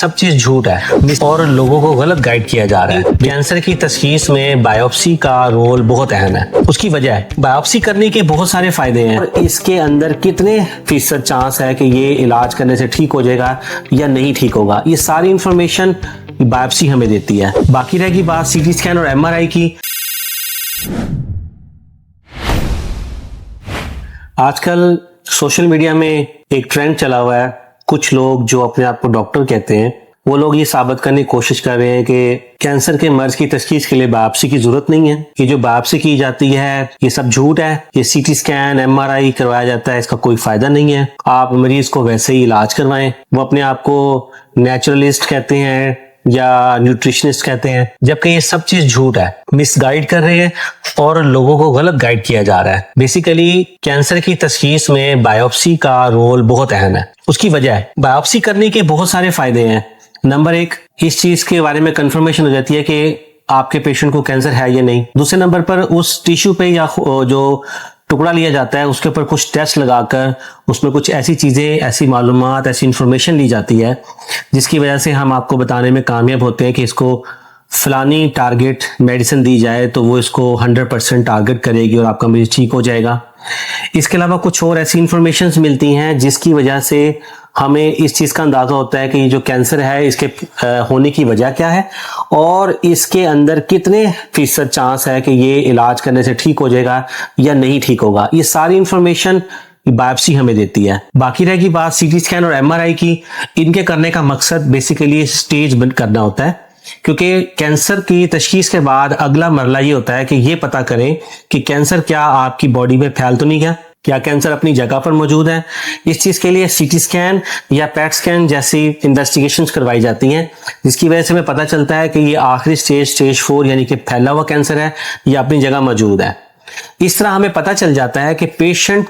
सब चीज झूठ है और लोगों को गलत गाइड किया जा रहा है। कैंसर की तशखीस में बायोप्सी का रोल बहुत अहम है। उसकी वजह है बायोप्सी करने के बहुत सारे फायदे हैं और इसके अंदर कितने फीसद चांस है कि ये इलाज करने से ठीक हो जाएगा या नहीं ठीक होगा, ये सारी इंफॉर्मेशन बायोप्सी हमें देती है। बाकी रहेगी बात सीटी स्कैन और एमआरआई की। आजकल सोशल मीडिया में एक ट्रेंड चला हुआ है, कुछ लोग जो अपने आप को डॉक्टर कहते हैं वो लोग ये साबित करने की कोशिश कर रहे हैं कि कैंसर के मर्ज की तशखीस के लिए बायोप्सी की जरूरत नहीं है, ये जो बायोप्सी की जाती है ये सब झूठ है, ये सीटी स्कैन एमआरआई करवाया जाता है, इसका कोई फायदा नहीं है, आप मरीज को वैसे ही इलाज करवाएं। वो अपने आप को नेचुरलिस्ट कहते हैं या न्यूट्रिशनिस्ट कहते हैं, जबकि ये सब चीज झूठ है, मिसगाइड कर रहे हैं और लोगों को गलत गाइड किया जा रहा है। बेसिकली कैंसर की तशखीस में बायोप्सी का रोल बहुत अहम है। उसकी वजह है बायोप्सी करने के बहुत सारे फायदे हैं। नंबर एक, इस चीज के बारे में कंफर्मेशन हो जाती है कि आपके पेशेंट को कैंसर है या नहीं। दूसरे नंबर पर उस टिश्यू पे या जो टुकड़ा लिया जाता है उसके ऊपर कुछ टेस्ट लगाकर उसमें कुछ ऐसी चीजें, ऐसी मालूमात, ऐसी इंफॉर्मेशन ली जाती है जिसकी वजह से हम आपको बताने में कामयाब होते हैं कि इसको फलानी टारगेट मेडिसिन दी जाए तो वो इसको 100% टारगेट करेगी और आपका मरीज ठीक हो जाएगा। इसके अलावा कुछ और ऐसी इंफॉर्मेशन मिलती हैं जिसकी वजह से हमें इस चीज का अंदाजा होता है कि ये जो कैंसर है इसके होने की वजह क्या है और इसके अंदर कितने फीसद चांस है कि ये इलाज करने से ठीक हो जाएगा या नहीं ठीक होगा, ये सारी इंफॉर्मेशन बायोप्सी हमें देती है। बाकी रहेगी बात सीटी स्कैन और एमआरआई की। इनके करने का मकसद बेसिकली स्टेज बंद करना होता है, क्योंकि कैंसर की तशखीस के बाद अगला मरला ये होता है कि ये पता करें कि कैंसर क्या आपकी बॉडी में फैल तो नहीं गया, क्या कैंसर अपनी जगह पर मौजूद है। इस चीज के लिए सीटी स्कैन या पेट स्कैन जैसी इन्वेस्टिगेशंस करवाई जाती हैं, जिसकी वजह से हमें पता चलता है कि ये आखिरी स्टेज 4 यानी कि फैला हुआ कैंसर है या अपनी जगह मौजूद है। इस तरह हमें पता चल जाता है कि पेशेंट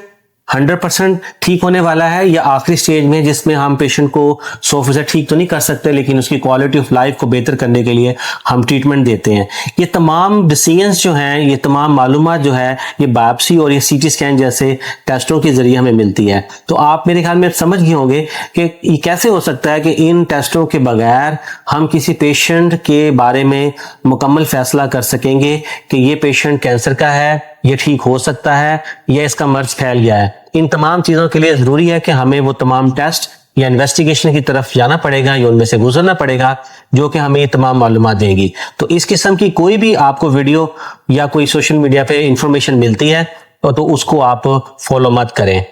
100% ठीक होने वाला है या आखिरी स्टेज में, जिसमें हम पेशेंट को 100% ठीक तो नहीं कर सकते लेकिन उसकी क्वालिटी ऑफ लाइफ को बेहतर करने के लिए हम ट्रीटमेंट देते हैं। ये तमाम डिसीजंस जो हैं, ये तमाम मालूमात जो है, ये बायोप्सी और ये सीटी स्कैन जैसे टेस्टों के जरिए हमें मिलती है। तो आप मेरे ख्याल में समझ गए होंगे कि ये कैसे हो सकता है कि इन टेस्टों के बगैर हम किसी पेशेंट के बारे में मुकम्मल फैसला कर सकेंगे कि ये पेशेंट कैंसर का है, ये ठीक हो सकता है या इसका मर्ज फैल गया है। इन तमाम चीजों के लिए जरूरी है कि हमें वो तमाम टेस्ट या इन्वेस्टिगेशन की तरफ जाना पड़ेगा या उनमें से गुजरना पड़ेगा जो कि हमें ये तमाम मालूमात देगी। तो इस किस्म की कोई भी आपको वीडियो या कोई सोशल मीडिया पे इंफॉर्मेशन मिलती है तो उसको आप फॉलो मत करें।